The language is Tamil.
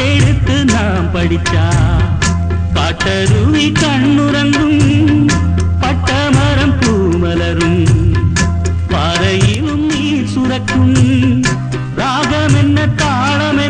பாட்டெடுத்து நாம் படிச்சா காட்டருவி கண்ணுறங்கும் பட்டமரம் பூமலரும் பாறையிலும் நீர் சுரக்கும் ராகம் என்ன தாளம்